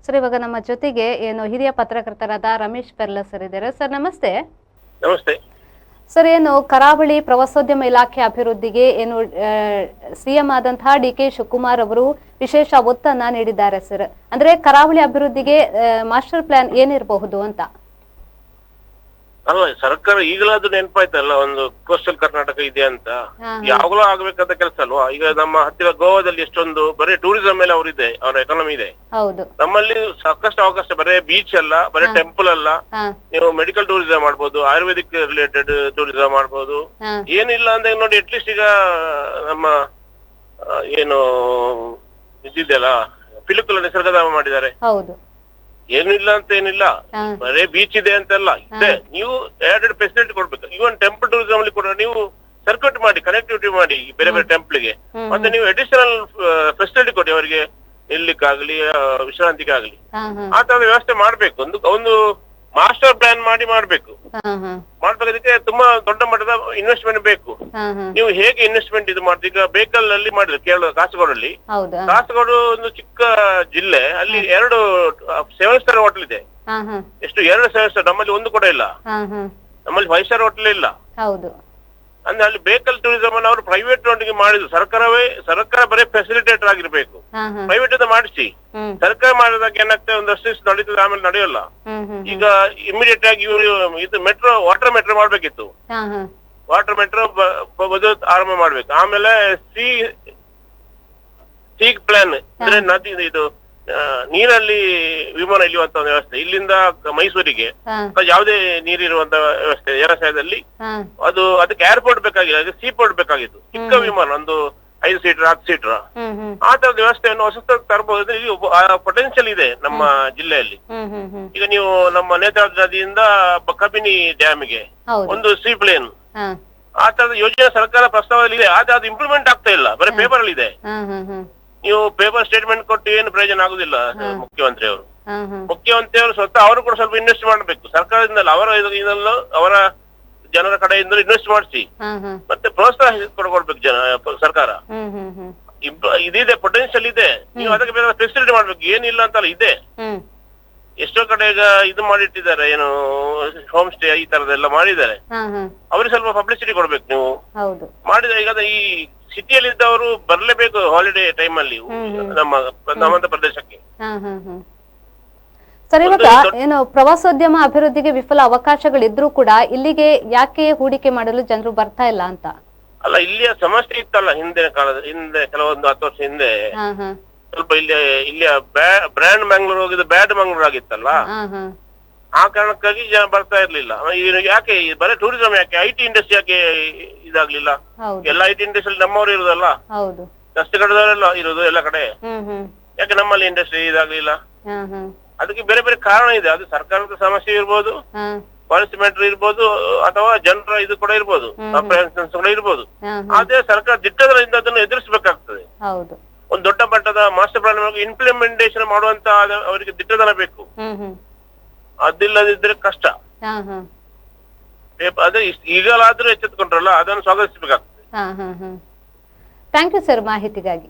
Sir, ಇವಾಗ ನಮ್ಮ ಜೊತೆಗೆ ಹಿರಿಯ ಪತ್ರಕರ್ತರಾದ ರಮೇಶ್ ಪೆರ್ಲ ಸರ್ ಇದ್ದಾರೆ. ಸರ್ ನಮಸ್ತೆ. ನಮಸ್ತೆ ಸರ್, ಕರಾವಳಿ ಪ್ರವಾಸೋದ್ಯಮ ಇಲಾಖೆ ಅಭಿವೃದ್ಧಿಗೆ ಸಿಎಂ ಆದಂತಹ ಡಿ.ಕೆ. ಶಿವಕುಮಾರ್ ಅವರು ವಿಶೇಷ ಒತ್ತನ್ನ ನೀಡಿದ್ದಾರೆ ಸರ್. ಅಂದ್ರೆ ಕರಾವಳಿ ಅಭಿವೃದ್ಧಿಗೆ ಮಾಸ್ಟರ್ ಪ್ಲಾನ್ ಏನಿರಬಹುದು ಅಂತ. ಅಲ್ಲ, ಸರ್ಕಾರ ಈಗಲಾದ್ರೂ ನೆನಪಾಯ್ತಲ್ಲ, ಒಂದು ಕೋಸ್ಟಲ್ ಕರ್ನಾಟಕ ಇದೆ ಅಂತ. ಯಾವಾಗಲೂ ಆಗ್ಬೇಕಾದ ಕೆಲಸ ಅಲ್ವಾ? ಈಗ ನಮ್ಮ ಹತ್ತಿರ ಗೋವಾದಲ್ಲಿ ಎಷ್ಟೊಂದು ಬರೀ ಟೂರಿಸಂ ಮೇಲೆ ಅವರಿದೆ, ಅವರ ಎಕಾನಮಿ ಇದೆ. ಹೌದು. ನಮ್ಮಲ್ಲಿ ಸಾಕಷ್ಟು ಅವಕಾಶ, ಬರೀ ಬೀಚ್ ಅಲ್ಲ, ಬರೀ ಟೆಂಪಲ್ ಅಲ್ಲ, ನೀವು ಮೆಡಿಕಲ್ ಟೂರಿಸಂ ಮಾಡ್ಬೋದು, ಆಯುರ್ವೇದಿಕ್ ರಿಲೇಟೆಡ್ ಟೂರಿಸಂ ಮಾಡ್ಬೋದು. ಏನಿಲ್ಲ ಅಂದ್ರೆ ನೋಡಿ, ಅಟ್ಲೀಸ್ಟ್ ಈಗ ನಮ್ಮ ಏನು ಇದಿದೆಯಲ್ಲ, ಪಿಲಿಕುಳ ನಿಸರ್ಗಧಾಮ ಮಾಡಿದ್ದಾರೆ. ಹೌದು. ಏನು ಇಲ್ಲ ಅಂತ ಏನಿಲ್ಲ, ಬರೇ ಬೀಚ್ ಇದೆ ಅಂತೆಲ್ಲ ಇದೆ. ನೀವು ಎರಡೆರಡು ಫೆಸಿಲಿಟಿ ಕೊಡ್ಬೇಕು. ಇವನ್ ಟೆಂಪಲ್ ಟೂರಿಸಂ ಅಲ್ಲಿ ಕೂಡ ನೀವು ಸರ್ಕ್ಯೂಟ್ ಮಾಡಿ, ಕನೆಕ್ಟಿವಿಟಿ ಮಾಡಿ ಬೇರೆ ಬೇರೆ ಟೆಂಪಲ್ ಗೆ. ಮತ್ತೆ ನೀವು ಅಡಿಷನಲ್ ಫೆಸಿಲಿಟಿ ಕೊಡಿ ಅವರಿಗೆ, ನಿಲ್ಲಿಕ್ಕಾಗ್ಲಿ ವಿಶ್ರಾಂತಿಗಾಗ್ಲಿ. ಆ ತರದ ವ್ಯವಸ್ಥೆ ಮಾಡ್ಬೇಕು. ಒಂದು ಮಾಸ್ಟರ್ ಪ್ಲಾನ್ ಮಾಡಿ ಮಾಡ್ಬೇಕು. ಮಾಡ್ಬೇಕಾದಕ್ಕೆ ತುಂಬಾ ದೊಡ್ಡ ಮಟ್ಟದ ಇನ್ವೆಸ್ಟ್ಮೆಂಟ್ ಬೇಕು. ನೀವು ಹೇಗೆ ಇನ್ವೆಸ್ಟ್ಮೆಂಟ್ ಇದು ಮಾಡ್ತೀವಿ? ಈಗ ಬೇಕಲ್ ಅಲ್ಲಿ ಮಾಡಿದ್ರೆ, ಕೇರಳ ಕಾಸರಗೋಡಲ್ಲಿ. ಕಾಸರಗೋಡು ಒಂದು ಚಿಕ್ಕ ಜಿಲ್ಲೆ, ಅಲ್ಲಿ 2 7 ಸ್ಟಾರ್ ಹೋಟೆಲ್ ಇದೆ. ಎಷ್ಟು? 2 7 ಸ್ಟಾರ್. ನಮ್ಮಲ್ಲಿ ಒಂದು ಕೂಡ ಇಲ್ಲ. ನಮ್ಮಲ್ಲಿ 5 ಸ್ಟಾರ್ ಹೋಟೆಲ್ ಇಲ್ಲ. ಅಂದ್ರೆ ಅಲ್ಲಿ ಬೇಕಲ್ ಟೂರಿಸಂ ಅನ್ನು ಅವರು ಪ್ರೈವೇಟ್ ನೊಂದಿಗೆ ಮಾಡಿದ್ರು. ಸರ್ಕಾರ ಬರೀ ಫೆಸಿಲಿಟೇಟರ್ ಆಗಿರ್ಬೇಕು. ಪ್ರೈವೇಟ್ ಅಂತ ಮಾಡಿಸಿ, ಸರ್ಕಾರ ಮಾಡಿದಾಗ ಏನಾಗ್ತದೆ, ಒಂದಷ್ಟು ದಿವಸ ನಡೀತದೆ, ಆಮೇಲೆ ನಡೆಯೋಲ್ಲ. ಈಗ ಇಮಿಡಿಯೇಟ್ ಆಗಿ ಇವರು ಇದು ವಾಟರ್ ಮೆಟ್ರೋ ಮಾಡ್ಬೇಕಿತ್ತು. ವಾಟರ್ ಮೆಟ್ರೋ ಆರಂಭ ಮಾಡ್ಬೇಕು. ಆಮೇಲೆ ಸಿ ಪ್ಲಾನ್ ಅಂದ್ರೆ ನದಿ, ಇದು ನೀರಲ್ಲಿ ವಿಮಾನ ಇಳಿಯುವಂತ ಒಂದು ವ್ಯವಸ್ಥೆ, ಇಲ್ಲಿಂದ ಮೈಸೂರಿಗೆ ಯಾವುದೇ ನೀರಿರುವಂತ ವ್ಯವಸ್ಥೆ ಜಲಾಶಯದಲ್ಲಿ. ಅದಕ್ಕೆ ಏರ್ಪೋರ್ಟ್ ಬೇಕಾಗಿಲ್ಲ, ಅದಕ್ಕೆ ಸೀ ಪೋರ್ಟ್ ಬೇಕಾಗಿತ್ತು. ಚಿಕ್ಕ ವಿಮಾನ, ಒಂದು 5 ಸೀಟರ್ 10 ಸೀಟರ್, ಆ ತರದ ವ್ಯವಸ್ಥೆಯನ್ನು ಹೊಸ ತರಬಹುದು. ಪೊಟೆನ್ಶಿಯಲ್ ಇದೆ ನಮ್ಮ ಜಿಲ್ಲೆಯಲ್ಲಿ. ಈಗ ನೀವು ನಮ್ಮ ನೇತ್ರಾವತಿ ನದಿಯಿಂದ ಕಬಿನಿ ಡ್ಯಾಮ್ಗೆ ಒಂದು ಸೀ ಪ್ಲೇನ್, ಆ ತರದ ಯೋಜನೆ ಸರ್ಕಾರ ಪ್ರಸ್ತಾವದಲ್ಲಿ ಇದೆ. ಆದ್ರೆ ಅದು ಇಂಪ್ಲಿಮೆಂಟ್ ಆಗ್ತಾ ಇಲ್ಲ, ಬರೀ ಪೇಪರ್ ಅಲ್ಲಿ ಇದೆ. ನೀವು ಪೇಪರ್ ಸ್ಟೇಟ್ಮೆಂಟ್ ಕೊಟ್ಟು ಏನು ಪ್ರಯೋಜನ ಆಗುದಿಲ್ಲ. ಮುಖ್ಯಮಂತ್ರಿ ಅವರು ಸ್ವತಃ ಅವರು ಕೂಡ ಸ್ವಲ್ಪ ಇನ್ವೆಸ್ಟ್ ಮಾಡಬೇಕು. ಸರ್ಕಾರದಿಂದ ಅವರ ಜನರ ಕಡೆಯಿಂದ ಇನ್ವೆಸ್ಟ್ ಮಾಡಿಸಿ, ಮತ್ತೆ ಪ್ರೋತ್ಸಾಹ ಕೊಡ್ಬೇಕು ಸರ್ಕಾರ. ಇದಿದೆ, ಪೊಟೆನ್ಶಿಯಲ್ ಇದೆ. ನೀವು ಅದಕ್ಕೆ ಬೇಕಾದ ಫೆಸಿಲಿಟಿ ಮಾಡ್ಬೇಕು. ಏನಿಲ್ಲ ಅಂತಲ್ಲ, ಇದೆ. ಎಷ್ಟೋ ಕಡೆ ಈಗ ಇದು ಮಾಡಿಟ್ಟಿದ್ದಾರೆ, ಏನು ಹೋಮ್ ಸ್ಟೇ ಈ ತರದೆಲ್ಲ ಮಾಡಿದ್ದಾರೆ. ಅವ್ರಿಗೆ ಸ್ವಲ್ಪ ಪಬ್ಲಿಸಿಟಿ ಕೊಡ್ಬೇಕು ನೀವು ಮಾಡಿದ್ರೆ. ಈಗ ಈ ಸಿಟಿಯಲ್ಲಿ ಇದ್ದವರು ಬರ್ಲೇಬೇಕು ಹಾಲಿಡೇ ಟೈಮ್ ಅಲ್ಲಿ ನಮ್ಮಂತ ಪ್ರದೇಶಕ್ಕೆ. ಸರ್, ಇವಾಗ ಪ್ರವಾಸೋದ್ಯಮ ಅಭಿವೃದ್ಧಿಗೆ ವಿಫಲ ಅವಕಾಶಗಳಿದ್ರೂ ಕೂಡ ಇಲ್ಲಿಗೆ ಯಾಕೆ ಹೂಡಿಕೆ ಮಾಡಲು ಜನರು ಬರ್ತಾ ಇಲ್ಲ ಅಂತ? ಅಲ್ಲ, ಇಲ್ಲಿಯ ಸಮಸ್ಯೆ ಇತ್ತಲ್ಲ ಹಿಂದೆ ಕೆಲವೊಂದು 10 ವರ್ಷ ಹಿಂದೆ. ಸ್ವಲ್ಪ ಇಲ್ಲಿಯ ಬ್ರ್ಯಾಂಡ್ ಮಂಗಳೂರು ಹೋಗಿದ್ದು ಬ್ಯಾಡ್ ಮಂಗಳೂರು ಆಗಿತ್ತಲ್ಲ, ಆ ಕಾರಣಕ್ಕಾಗಿ ಜನ ಬರ್ತಾ ಇರ್ಲಿಲ್ಲ. ಯಾಕೆ ಬರೀ ಟೂರಿಸಂ ಯಾಕೆ, IT ಇಂಡಸ್ಟ್ರಿ ಯಾಕೆ ಇದಾಗ್ಲಿಲ್ಲ? ಎಲ್ಲ IT ಇಂಡಸ್ಟ್ರಿ ನಮ್ಮವ್ರು ಇರುದಲ್ಲ, ರಸ್ತೆ ಕಡೆದವರೆಲ್ಲ ಇರುದು ಎಲ್ಲ ಕಡೆ. ಯಾಕೆ ನಮ್ಮಲ್ಲಿ ಇಂಡಸ್ಟ್ರಿ ಇದಾಗ್ಲಿಲ್ಲ? ಅದಕ್ಕೆ ಬೇರೆ ಬೇರೆ ಕಾರಣ ಇದೆ. ಅದು ಸರ್ಕಾರದ ಸಮಸ್ಯೆ ಇರ್ಬೋದು, ಪಾಲಿಸಿ ಮ್ಯಾಟರ್ ಇರ್ಬೋದು, ಅಥವಾ ಜನರ ಇದು ಕೂಡ ಇರ್ಬೋದು, ಅಪ್ರಹೆನ್ಷನ್ಸ್ ಕೂಡ ಇರ್ಬೋದು. ಆದ್ರೆ ಸರ್ಕಾರ ದಿಟ್ಟದಿಂದ ಅದನ್ನು ಎದುರಿಸಬೇಕಾಗ್ತದೆ. ಒಂದು ದೊಡ್ಡ ಮಟ್ಟದ ಮಾಸ್ಟರ್ ಪ್ಲಾನ್ ಇಂಪ್ಲಿಮೆಂಟೇಷನ್ ಮಾಡುವಂತ ಅವರಿಗೆ ದಿಟ್ಟತನ ಬೇಕು. ಅದಿಲ್ಲದಿದ್ರೆ ಕಷ್ಟ. ಅದೇ ಈಗಲಾದ್ರೂ ಎಚ್ಚೆತ್ತುಕೊಂಡ್ರಲ್ಲ, ಅದನ್ನು ಸ್ವಾಗತಿಸಬೇಕಾಗ್ತದೆ. ಥ್ಯಾಂಕ್ ಯು ಸರ್ ಮಾಹಿತಿಗಾಗಿ.